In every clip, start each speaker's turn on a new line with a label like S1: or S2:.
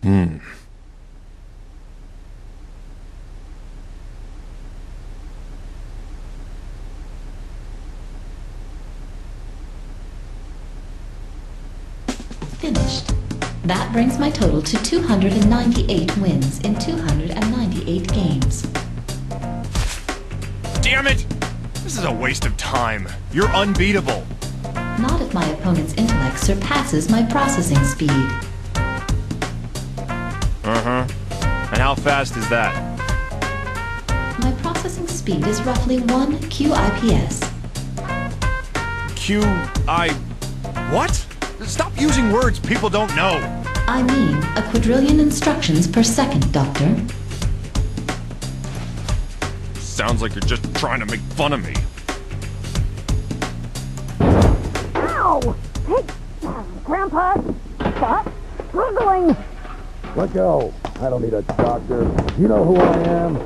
S1: Hmm.
S2: Finished. That brings my total to 298 wins in 298 games.
S1: Damn it! This is a waste of time. You're unbeatable.
S2: Not if my opponent's intellect surpasses my processing speed.
S1: Uh-huh. And how fast is that?
S2: My processing speed is roughly 1 QIPS.
S1: What? Stop using words people don't know.
S2: I mean, a quadrillion instructions per second, Doctor.
S1: Sounds like you're just trying to make fun of me.
S3: Ow! Hey, Grandpa, stop struggling!
S4: Let go. I don't need a doctor. You know who I am.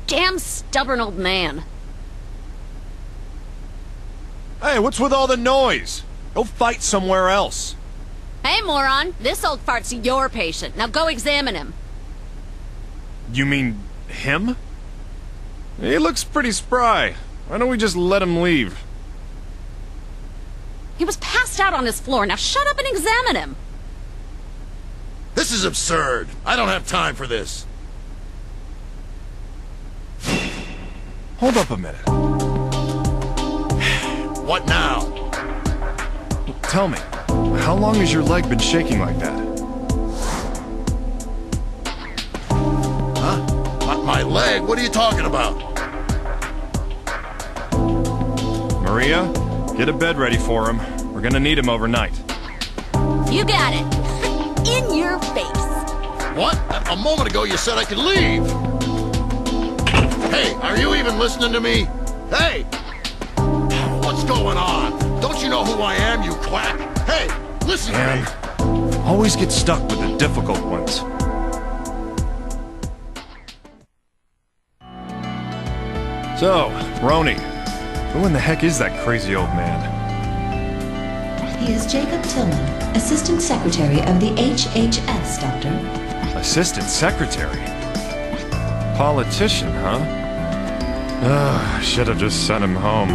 S5: Damn stubborn old man.
S1: Hey, what's with all the noise? Go fight somewhere else.
S5: Hey, moron, this old fart's your patient. Now go examine him.
S1: You mean him? He looks pretty spry. Why don't we just let him leave?
S5: He was passed out on his floor. Now shut up and examine him.
S4: This is absurd. I don't have time for this.
S1: Hold up a minute.
S4: What now?
S1: Tell me, how long has your leg been shaking like that?
S4: Huh? My leg? What are you talking about?
S1: Maria, get a bed ready for him. We're gonna need him overnight.
S5: You got it. In your face.
S4: What? A moment ago you said I could leave. Hey, are you even listening to me? Hey! What's going on? Don't you know who I am, you quack? Hey, listen to me.
S1: Always get stuck with the difficult ones. So, Roni, who in the heck is that crazy old man?
S2: He is Jacob Tillman, Assistant Secretary of the HHS, Doctor.
S1: Assistant Secretary? Politician, huh? I should have just sent him home.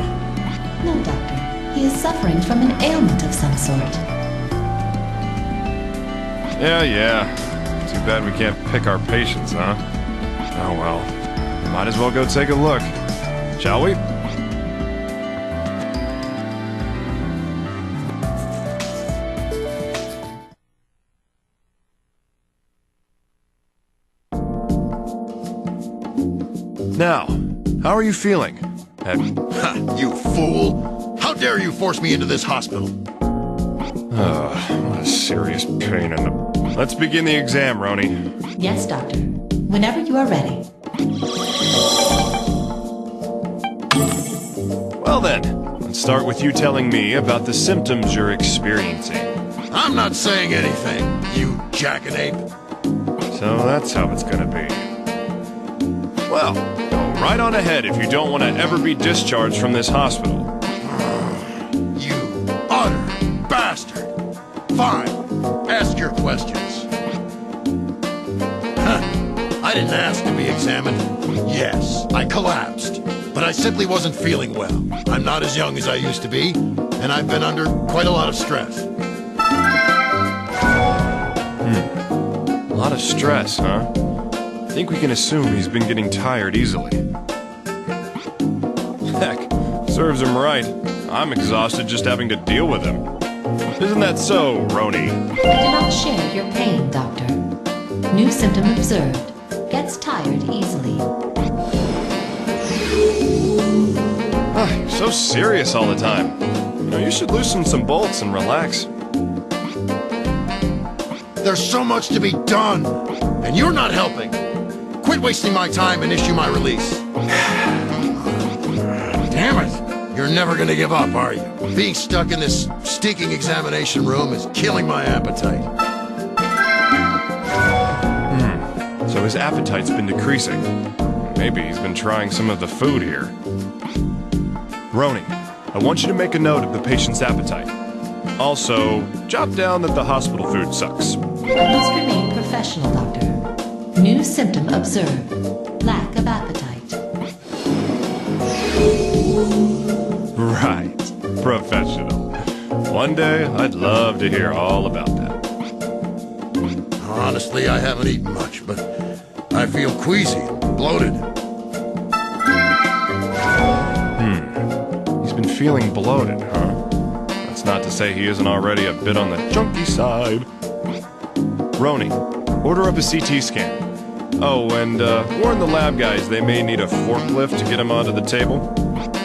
S2: No, Doctor. He is suffering from an ailment of some sort.
S1: Yeah. Too bad we can't pick our patients, huh? Oh well. Might as well go take a look. Shall we? Now, how are you feeling?
S4: Ha, you fool! How dare you force me into this hospital?
S1: What a serious pain in the... Let's begin the exam, Roni.
S2: Yes, Doctor. Whenever you are ready.
S1: Well then, let's start with you telling me about the symptoms you're experiencing.
S4: I'm not saying anything, you jackanape.
S1: So that's how it's gonna be. Well, go right on ahead if you don't want to ever be discharged from this hospital.
S4: You utter bastard! Fine, ask your questions. Huh. I didn't ask to be examined. Yes, I collapsed, but I simply wasn't feeling well. I'm not as young as I used to be, and I've been under quite a lot of stress.
S1: A lot of stress, huh? I think we can assume he's been getting tired easily. Heck, serves him right. I'm exhausted just having to deal with him. Isn't that so, Roni?
S2: I do not share your pain, Doctor. New symptom observed. Gets tired easily.
S1: You're so serious all the time. You know, you should loosen some bolts and relax.
S4: There's so much to be done, and you're not helping. Quit wasting my time and issue my release. Damn it! You're never gonna give up, are you? Being stuck in this stinking examination room is killing my appetite.
S1: So his appetite's been decreasing. Maybe he's been trying some of the food here. Roni, I want you to make a note of the patient's appetite. Also, jot down that the hospital food sucks.
S2: I must remain professional, Doctor. New symptom observed. Lack of appetite.
S1: Right. Professional. One day, I'd love to hear all about that.
S4: Honestly, I haven't eaten much, but I feel queasy and bloated.
S1: He's been feeling bloated, huh? That's not to say he isn't already a bit on the junky side. Roni, order up a CT scan. Oh, and warn the lab guys they may need a forklift to get him onto the table.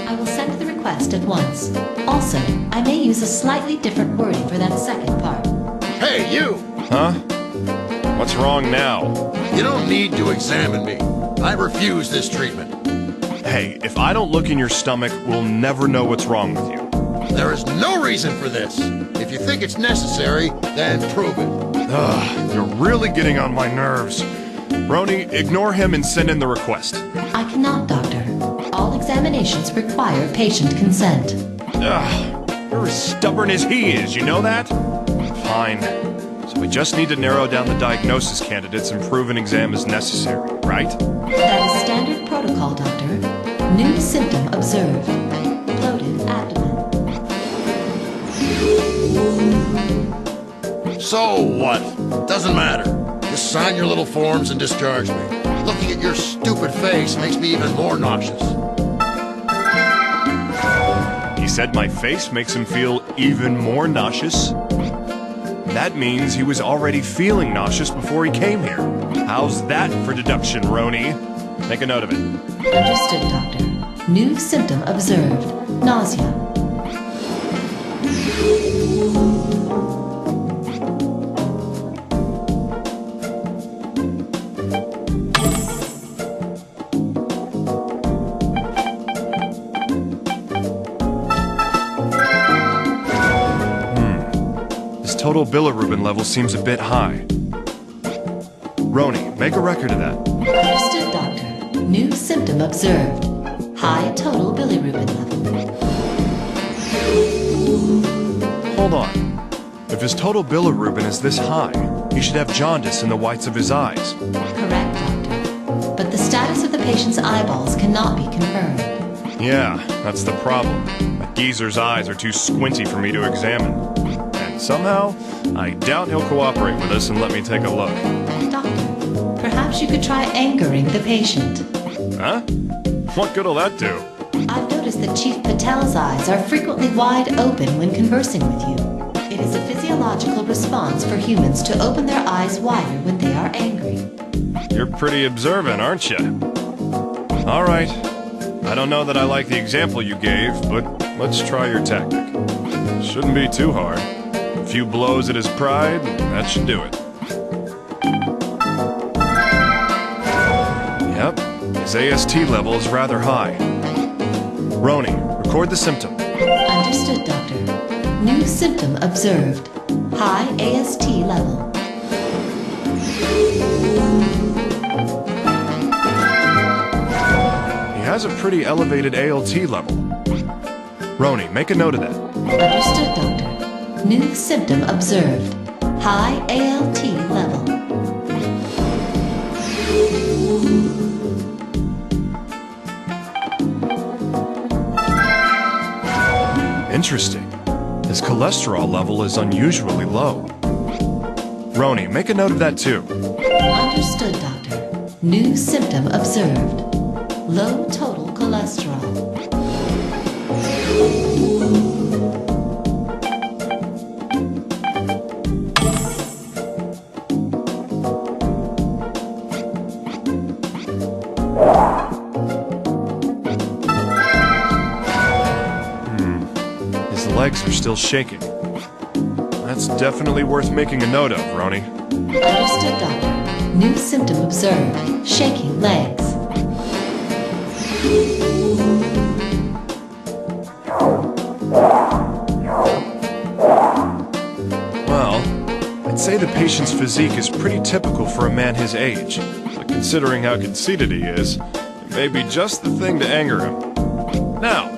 S2: I will send the request at once. Also, I may use a slightly different wording for that second part.
S4: Hey, you!
S1: Huh? What's wrong now?
S4: You don't need to examine me. I refuse this treatment.
S1: Hey, if I don't look in your stomach, we'll never know what's wrong with you.
S4: There is no reason for this. If you think it's necessary, then prove it.
S1: Ugh, you're really getting on my nerves. Roni, ignore him and send in the request.
S2: I cannot, Doctor. All examinations require patient consent.
S1: Ugh, you're as stubborn as he is, you know that? Fine. So we just need to narrow down the diagnosis candidates and prove an exam is necessary, right?
S2: That is standard protocol, Doctor. New symptom observed. Bloated abdomen.
S4: So what? Doesn't matter. Just sign your little forms and discharge me. Looking at your stupid face makes me even more nauseous.
S1: He said my face makes him feel even more nauseous? That means he was already feeling nauseous before he came here. How's that for deduction, Roni? Make a note of it.
S2: Understood, Doctor. New symptom observed. Nausea.
S1: Total bilirubin level seems a bit high. Roni, make a record of that.
S2: Understood, Doctor. New symptom observed. High total bilirubin level.
S1: Hold on. If his total bilirubin is this high, he should have jaundice in the whites of his eyes.
S2: Correct, Doctor. But the status of the patient's eyeballs cannot be confirmed.
S1: Yeah, that's the problem. That geezer's eyes are too squinty for me to examine. Somehow, I doubt he'll cooperate with us and let me take a look.
S2: Doctor, perhaps you could try angering the patient.
S1: Huh? What good'll that do?
S2: I've noticed that Chief Patel's eyes are frequently wide open when conversing with you. It is a physiological response for humans to open their eyes wider when they are angry.
S1: You're pretty observant, aren't you? All right. I don't know that I like the example you gave, but let's try your tactic. Shouldn't be too hard. A few blows at his pride, that should do it. Yep, his AST level is rather high. Roni, record the symptom.
S2: Understood, Doctor. New symptom observed. High AST level.
S1: He has a pretty elevated ALT level. Roni, make a note of that.
S2: Understood, Doctor. New symptom observed. High ALT level.
S1: Interesting. His cholesterol level is unusually low. Roni, make a note of that too.
S2: Understood, Doctor. New symptom observed. Low total cholesterol.
S1: His legs are still shaking. That's definitely worth making a note of, Roni.
S2: Understood, Doctor. New symptom observed. Shaking legs.
S1: Well, I'd say the patient's physique is pretty typical for a man his age, but considering how conceited he is, it may be just the thing to anger him. Now,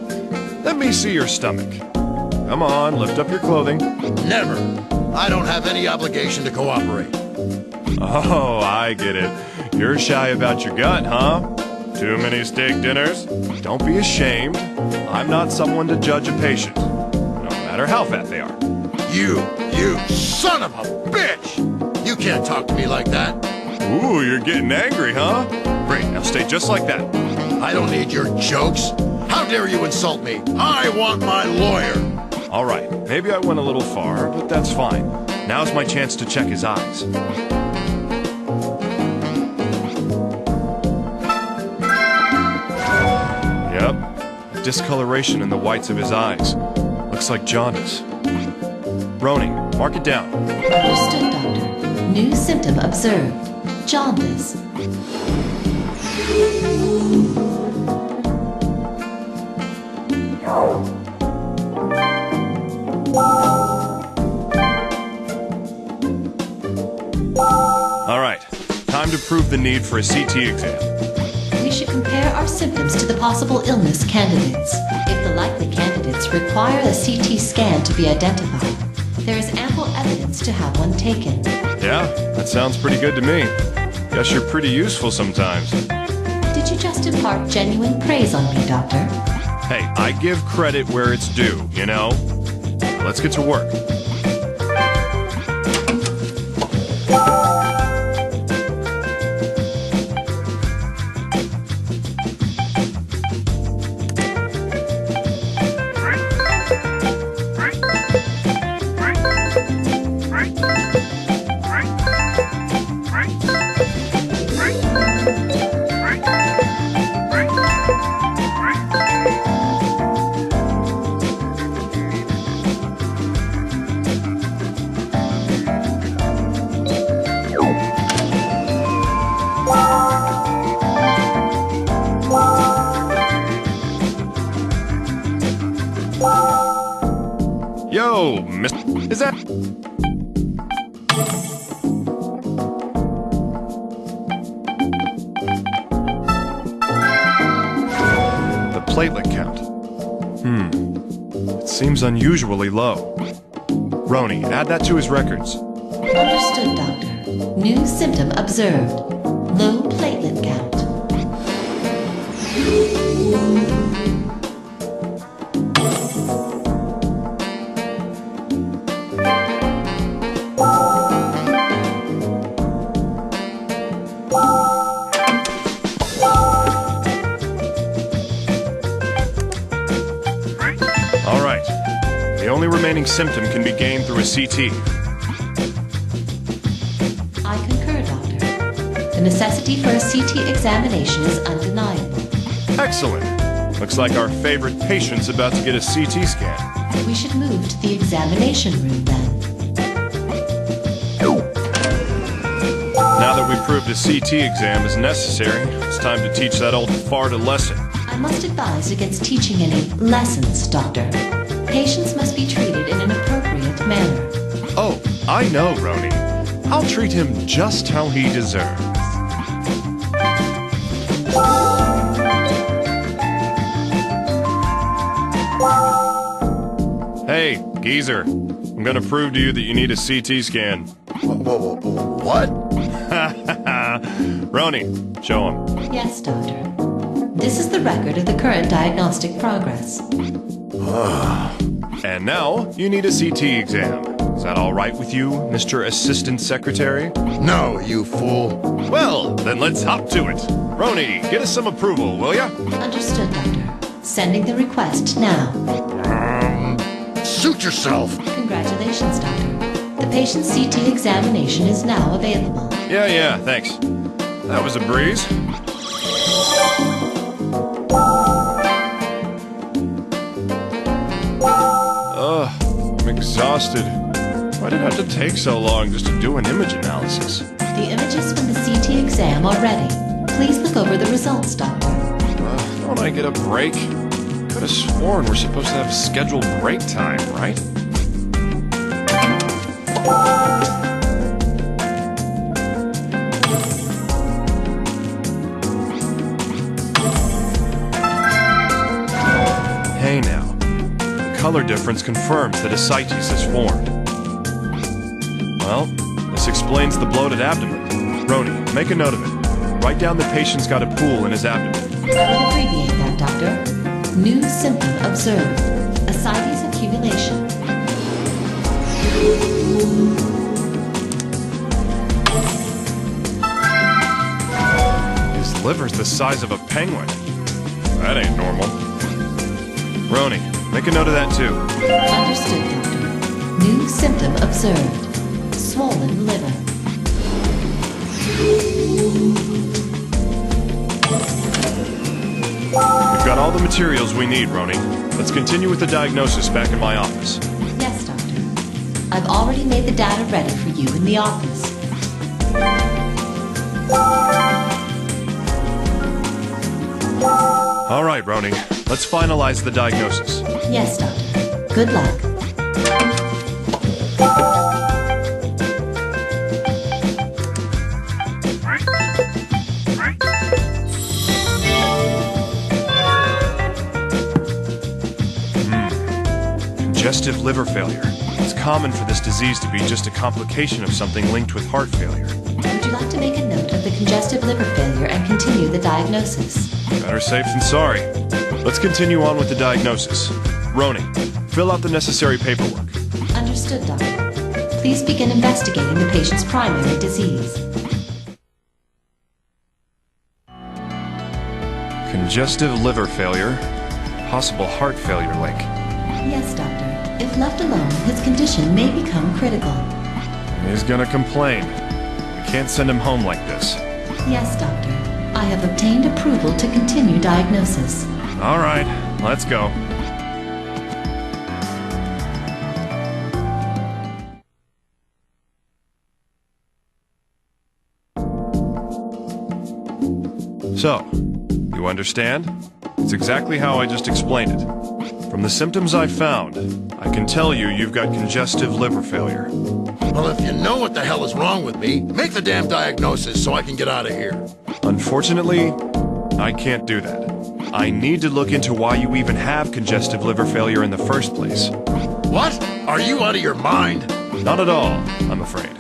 S1: Let me see your stomach. Come on, lift up your clothing.
S4: Never. I don't have any obligation to cooperate.
S1: Oh, I get it. You're shy about your gut, huh? Too many steak dinners? Don't be ashamed. I'm not someone to judge a patient, no matter how fat they are.
S4: You son of a bitch! You can't talk to me like that.
S1: Ooh, you're getting angry, huh? Great, now stay just like that.
S4: I don't need your jokes. How dare you insult me? I want my lawyer.
S1: All right, maybe I went a little far, but that's fine. Now's my chance to check his eyes. Yep, discoloration in the whites of his eyes. Looks like jaundice. Roni, mark it down.
S2: Understood, Doctor. New symptom observed. Jaundice.
S1: All right, time to prove the need for a CT exam.
S2: We should compare our symptoms to the possible illness candidates. If the likely candidates require a CT scan to be identified, there is ample evidence to have one taken.
S1: Yeah, that sounds pretty good to me. Guess you're pretty useful sometimes.
S2: Did you just impart genuine praise on me, Doctor?
S1: Hey, I give credit where it's due, you know? Let's get to work. Yo, Miss... Is that... The platelet count. It seems unusually low. Roni, add that to his records.
S2: Understood, Doctor. New symptom observed. Low platelet count.
S1: All right. The only remaining symptom can be gained through a CT.
S2: I concur, Doctor. The necessity for a CT examination is undeniable.
S1: Excellent. Looks like our favorite patient's about to get a CT scan.
S2: We should move to the examination room then.
S1: Now that we've proved a CT exam is necessary, it's time to teach that old fart a lesson.
S2: I must advise against teaching any lessons, Doctor. Patients must be treated in an appropriate manner.
S1: Oh, I know, Roni. I'll treat him just how he deserves. Hey, geezer. I'm gonna prove to you that you need a CT scan.
S4: What?
S1: Roni, show him.
S2: Yes, Doctor. This is the record of the current diagnostic progress.
S1: And now, you need a CT exam. Is that all right with you, Mr. Assistant Secretary?
S4: No, you fool.
S1: Well, then let's hop to it. Roni, get us some approval, will ya?
S2: Understood, Doctor. Sending the request now.
S4: Suit yourself.
S2: Congratulations, Doctor. The patient's CT examination is now available.
S1: Yeah, thanks. That was a breeze. I'm exhausted. Why did it have to take so long just to do an image analysis?
S2: The images from the CT exam are ready. Please look over the results, Doctor.
S1: Don't I get a break? Could have sworn we're supposed to have scheduled break time, right? Hey now, color difference confirms that ascites has formed. Well, this explains the bloated abdomen. Roni, make a note of it. Write down the patient's got a pool in his abdomen.
S2: I will abbreviate that, Doctor. New symptom observed. Ascites accumulation.
S1: His liver's the size of a penguin. That ain't normal. Roni, make a note of that too.
S2: Understood, Doctor. New symptom observed. Swollen liver.
S1: We've got all the materials we need, Roni. Let's continue with the diagnosis back in my office.
S2: Yes, Doctor. I've already made the data ready for you in the office.
S1: All right, Roni. Let's finalize the diagnosis.
S2: Yes, Doctor. Good luck.
S1: Congestive liver failure. It's common for this disease to be just a complication of something linked with heart failure.
S2: Would you like to make a note of the congestive liver failure and continue the diagnosis?
S1: Better safe than sorry. Let's continue on with the diagnosis. Roni, fill out the necessary paperwork.
S2: Understood, Doctor. Please begin investigating the patient's primary disease.
S1: Congestive liver failure. Possible heart failure link.
S2: Yes, Doctor. If left alone, his condition may become critical.
S1: He's gonna complain. We can't send him home like this.
S2: Yes, Doctor. I have obtained approval to continue diagnosis.
S1: All right, let's go. So, you understand? It's exactly how I just explained it. From the symptoms I found, I can tell you you've got congestive liver failure.
S4: Well, if you know what the hell is wrong with me, make the damn diagnosis so I can get out of here.
S1: Unfortunately, I can't do that. I need to look into why you even have congestive liver failure in the first place.
S4: What? Are you out of your mind?
S1: Not at all, I'm afraid.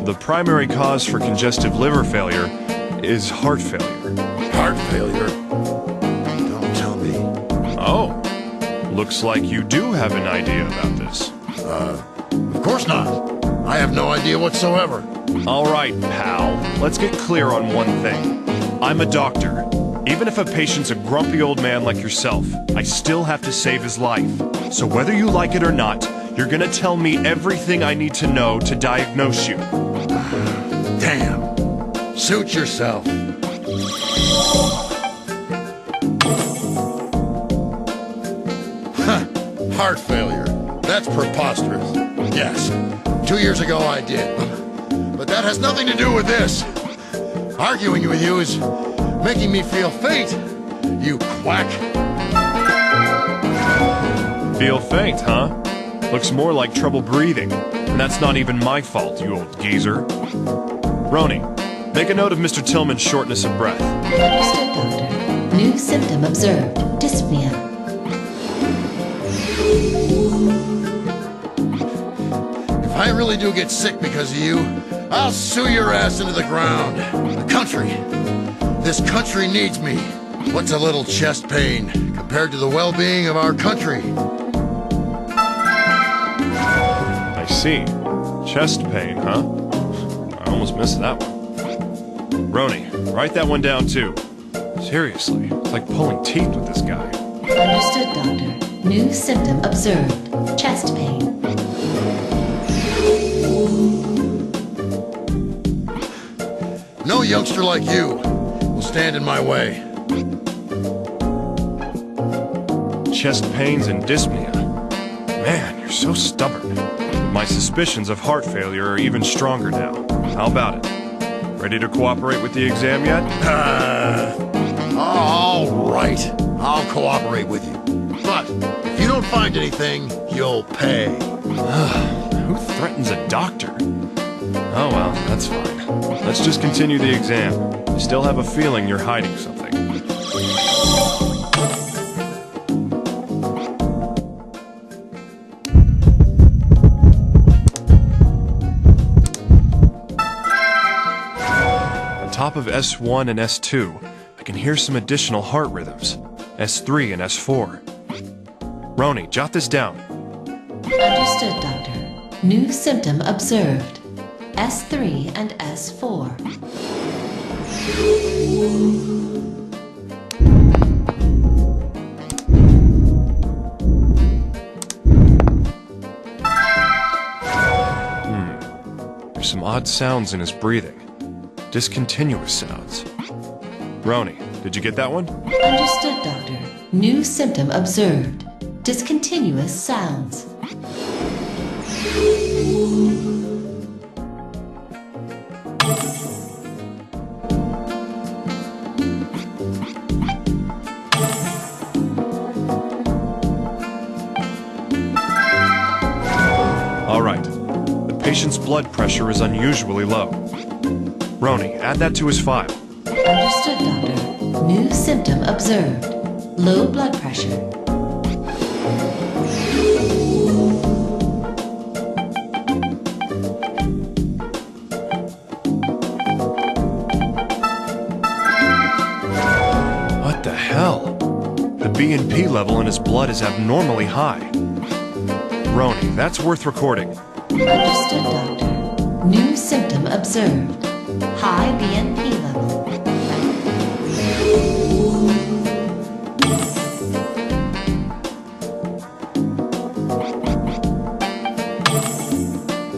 S1: The primary cause for congestive liver failure is heart failure.
S4: Heart failure? Don't tell me.
S1: Oh, looks like you do have an idea about this.
S4: Of course not. I have no idea whatsoever.
S1: All right, pal. Let's get clear on one thing. I'm a doctor. Even if a patient's a grumpy old man like yourself, I still have to save his life. So whether you like it or not, you're gonna tell me everything I need to know to diagnose you.
S4: Damn. Suit yourself. Heart failure. That's preposterous. Yes. 2 years ago I did. But that has nothing to do with this. Arguing with you is making me feel faint, you quack.
S1: Feel faint, huh? Looks more like trouble breathing. And that's not even my fault, you old geezer. Roni, make a note of Mr. Tillman's shortness of breath.
S2: Understood, Doctor. New symptom observed. Dyspnea.
S4: If I really do get sick because of you, I'll sue your ass into the ground. The country. This country needs me. What's a little chest pain compared to the well-being of our country?
S1: I see. Chest pain, huh? I almost missed that one. Roni, write that one down too. Seriously, it's like pulling teeth with this guy.
S2: Understood, Doctor. New symptom observed. Chest pain.
S4: No youngster like you will stand in my way.
S1: Chest pains and dyspnea. Man, you're so stubborn. My suspicions of heart failure are even stronger now. How about it? Ready to cooperate with the exam yet?
S4: All right. I'll cooperate with you. But if you don't find anything, you'll pay.
S1: Who threatens a doctor? Oh well, that's fine. Let's just continue the exam. I still have a feeling you're hiding something. top of S1 and S2, I can hear some additional heart rhythms. S3 and S4. Roni, jot this down.
S2: Understood, Doctor. New symptom observed. S3 and S4.
S1: There's some odd sounds in his breathing. Discontinuous sounds. Roni, did you get that one?
S2: Understood, Doctor. New symptom observed. Discontinuous sounds.
S1: All right. The patient's blood pressure is unusually low. Roni, add that to his file.
S2: Understood, Doctor. New symptom observed. Low blood pressure.
S1: What the hell? The BNP level in his blood is abnormally high. Roni, that's worth recording.
S2: Understood, Doctor. New symptom observed. High BNP level.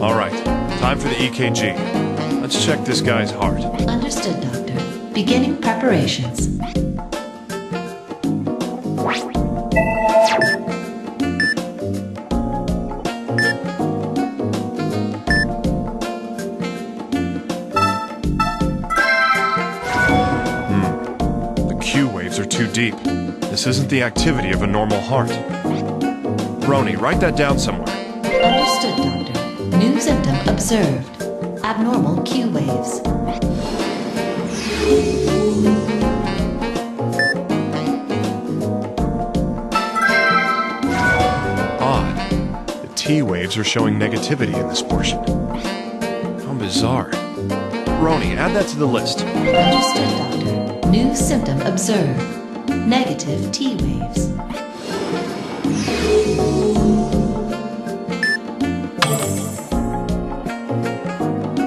S1: All right, time for the EKG. Let's check this guy's heart.
S2: Understood, Doctor. Beginning preparations.
S1: The Q waves are too deep. This isn't the activity of a normal heart. Roni, write that down somewhere.
S2: Understood, Doctor. New symptom observed. Abnormal Q waves.
S1: Odd. The T waves are showing negativity in this portion. How bizarre. Roni, add that to the list.
S2: Understood, Doctor. New symptom observed. Negative T waves.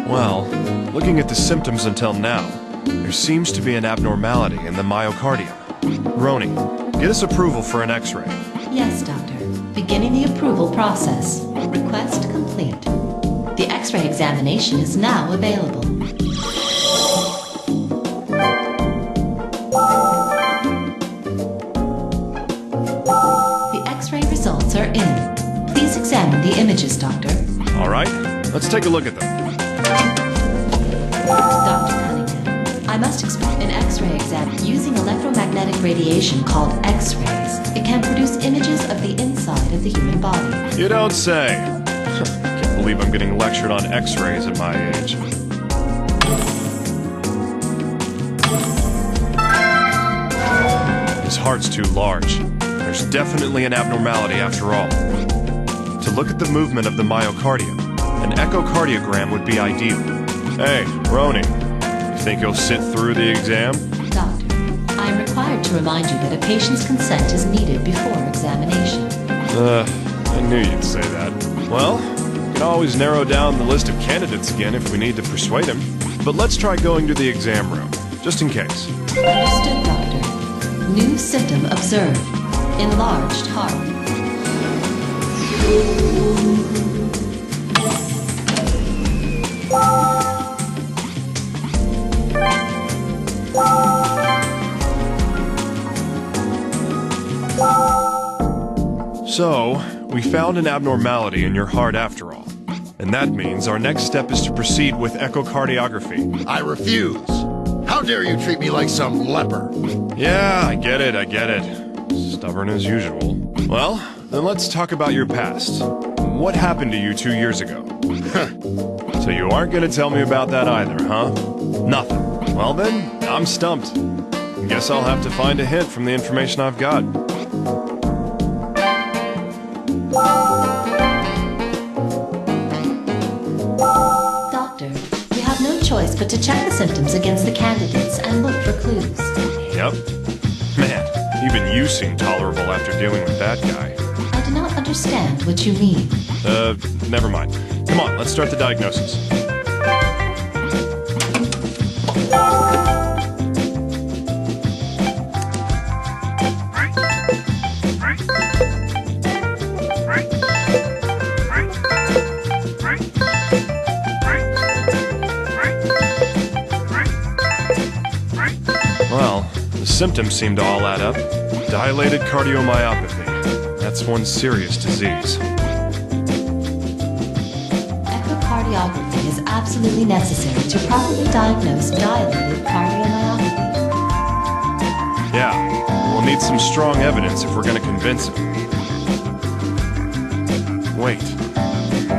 S1: Well, looking at the symptoms until now, there seems to be an abnormality in the myocardium. Roni, get us approval for an X-ray.
S2: Yes, Doctor. Beginning the approval process. Request complete. The X-ray examination is now available. The X-ray results are in. Please examine the images, Doctor.
S1: All right, let's take a look at them.
S2: Dr. Cunningham, I must explain an X-ray exam using electromagnetic radiation called X-rays. It can produce images of the inside of the human body.
S1: You don't say. Can't believe I'm getting lectured on X-rays at my age. His heart's too large. There's definitely an abnormality after all. To look at the movement of the myocardium, an echocardiogram would be ideal. Hey, Roni, you think you'll sit through the exam?
S2: Doctor, I am required to remind you that a patient's consent is needed before examination.
S1: I knew you'd say that. Well, we can always narrow down the list of candidates again if we need to persuade him. But let's try going to the exam room, just in case.
S2: Understood, Doctor. New symptom observed. Enlarged heart.
S1: So, we found an abnormality in your heart after all. And that means our next step is to proceed with echocardiography.
S4: I refuse. How dare you treat me like some leper?
S1: Yeah, I get it. Stubborn as usual. Well, then let's talk about your past. What happened to you 2 years ago? So you aren't gonna tell me about that either, huh? Nothing. Well then, I'm stumped. Guess I'll have to find a hint from the information I've got.
S2: Doctor, we have no choice but but to check the symptoms against the candidates and look for clues.
S1: Yep. Man, even you seem tolerable after dealing with that guy.
S2: I do not understand what you mean.
S1: Never mind. Come on, let's start the diagnosis. Well, the symptoms seem to all add up. Dilated cardiomyopathy. That's one serious disease.
S2: Echocardiography is absolutely necessary to properly diagnose dilated cardiomyopathy.
S1: Yeah, we'll need some strong evidence if we're going to convince him. Wait,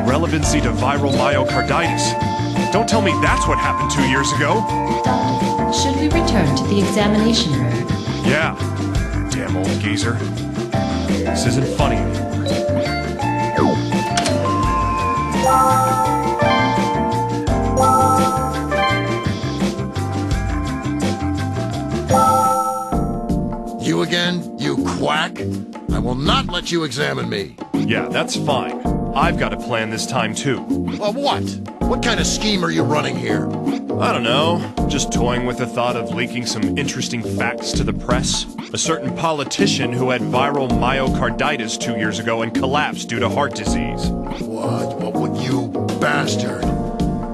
S1: relevancy to viral myocarditis. Don't tell me that's what happened 2 years ago.
S2: Doctor, should we return to the examination room?
S1: Yeah, damn old geezer. This isn't funny anymore.
S4: You again, you quack? I will not let you examine me.
S1: Yeah, that's fine. I've got a plan this time too.
S4: Well, what? What kind of scheme are you running here?
S1: I don't know, just toying with the thought of leaking some interesting facts to the press. A certain politician who had viral myocarditis 2 years ago and collapsed due to heart disease.
S4: What would you bastard?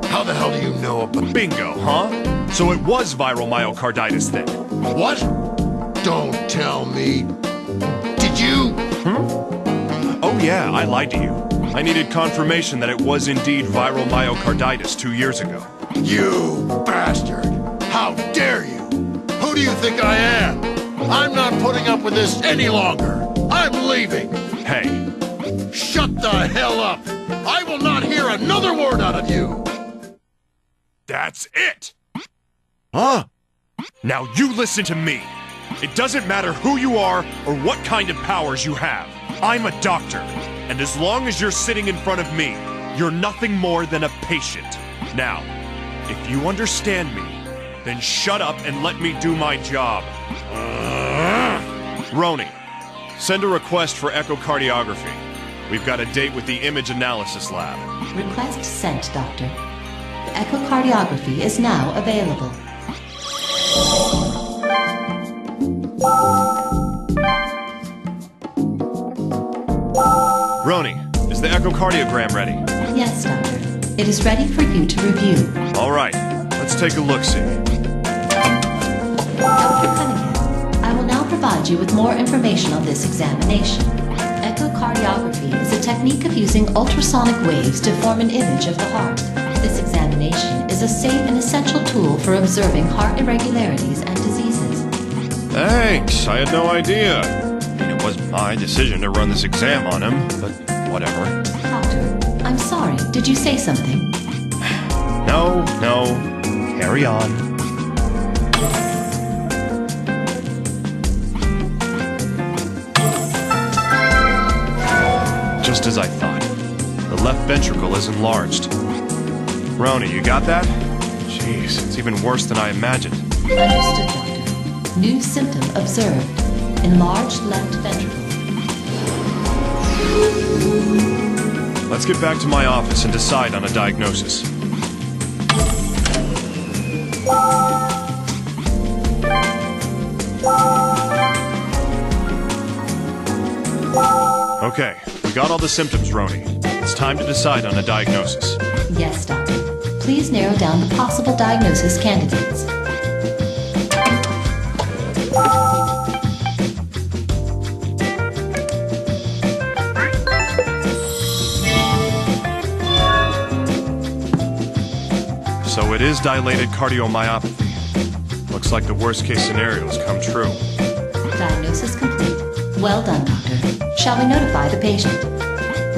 S4: How the hell do you know about...
S1: Bingo, huh? So it was viral myocarditis then.
S4: What? Don't tell me. Did you?
S1: Oh yeah, I lied to you. I needed confirmation that it was indeed viral myocarditis 2 years ago.
S4: You bastard! How dare you? Who do you think I am? I'm not putting up with this any longer. I'm leaving.
S1: Hey,
S4: Shut the hell up! I will not hear another word out of you!
S1: that's it!
S4: Huh?
S1: Now you listen to me. It doesn't matter who you are or what kind of powers you have. I'm a doctor, and as long as you're sitting in front of me, you're nothing more than a patient. Now, if you understand me, then shut up and let me do my job. Roni, send a request for echocardiography. We've got a date with the image analysis lab.
S2: Request sent, Doctor. The echocardiography is now available.
S1: Roni, is the echocardiogram ready?
S2: Yes, Doctor. It is ready for you to review.
S1: All right, let's take a look-see.
S2: Dr. Cunningham, I will now provide you with more information on this examination. Echocardiography is a technique of using ultrasonic waves to form an image of the heart. This examination is a safe and essential tool for observing heart irregularities and diseases.
S1: Thanks, I had no idea. It was my decision to run this exam on him, but whatever.
S2: Doctor, I'm sorry, did you say something?
S1: No, carry on. Just as I thought. The left ventricle is enlarged. Roni, you got that? Jeez, it's even worse than I imagined.
S2: Understood, Doctor. New symptom observed. Enlarged left ventricle.
S1: Let's get back to my office and decide on a diagnosis. Okay, we got all the symptoms, Roni. It's time to decide on a diagnosis.
S2: Yes, Doctor. Please narrow down the possible diagnosis candidates.
S1: So it is dilated cardiomyopathy. Looks like the worst case scenario has come true.
S2: Diagnosis complete. Well done, Doctor. Shall we notify the patient?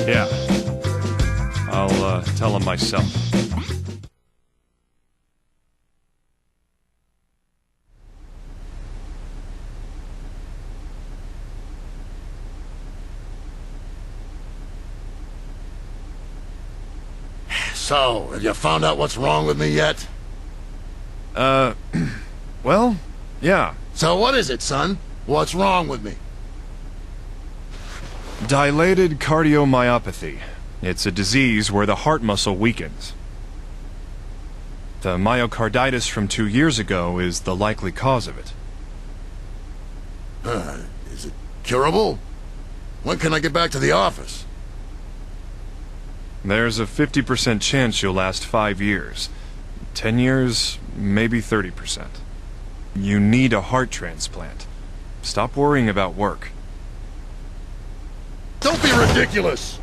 S1: Yeah. I'll tell him myself.
S4: So, have you found out what's wrong with me yet?
S1: Well, yeah.
S4: So what is it, son? What's wrong with me?
S1: Dilated cardiomyopathy. It's a disease where the heart muscle weakens. The myocarditis from 2 years ago is the likely cause of it.
S4: Is it curable? When can I get back to the office?
S1: There's a 50% chance you'll last 5 years. 10 years, maybe 30%. You need a heart transplant. Stop worrying about work.
S4: Don't be ridiculous!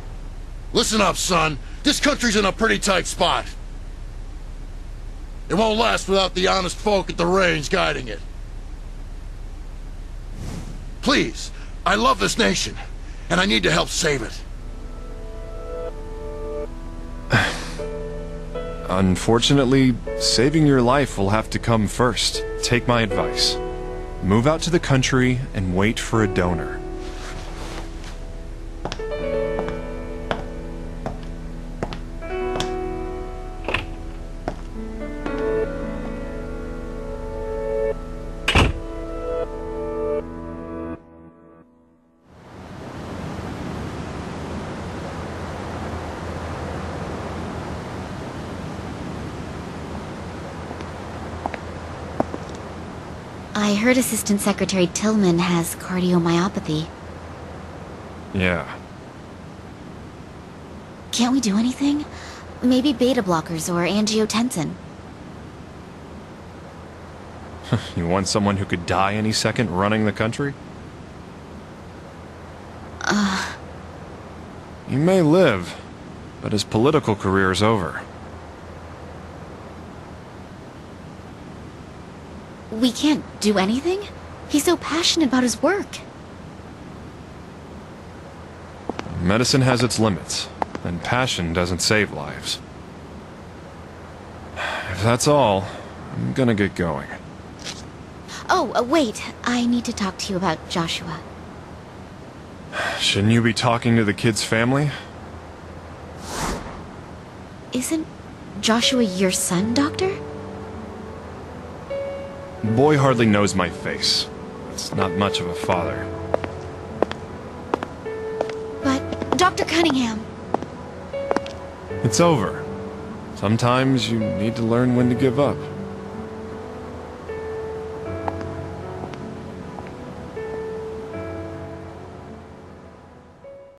S4: Listen up, son. This country's in a pretty tight spot. It won't last without the honest folk at the range guiding it. Please, I love this nation, and I need to help save it.
S1: Unfortunately, saving your life will have to come first. Take my advice. Move out to the country and wait for a donor.
S6: I heard Assistant Secretary Tillman has cardiomyopathy.
S1: Yeah.
S6: Can't we do anything? Maybe beta blockers or angiotensin.
S1: You want someone who could die any second running the country? He may live, but his political career's over.
S6: We can't do anything? He's so passionate about his work.
S1: Medicine has its limits, and passion doesn't save lives. If that's all, I'm gonna get going.
S6: Oh, wait. I need to talk to you about Joshua.
S1: Shouldn't you be talking to the kid's family?
S6: Isn't Joshua your son, Doctor?
S1: Boy hardly knows my face. It's not much of a father.
S6: But, Dr. Cunningham...
S1: It's over. Sometimes you need to learn when to give up.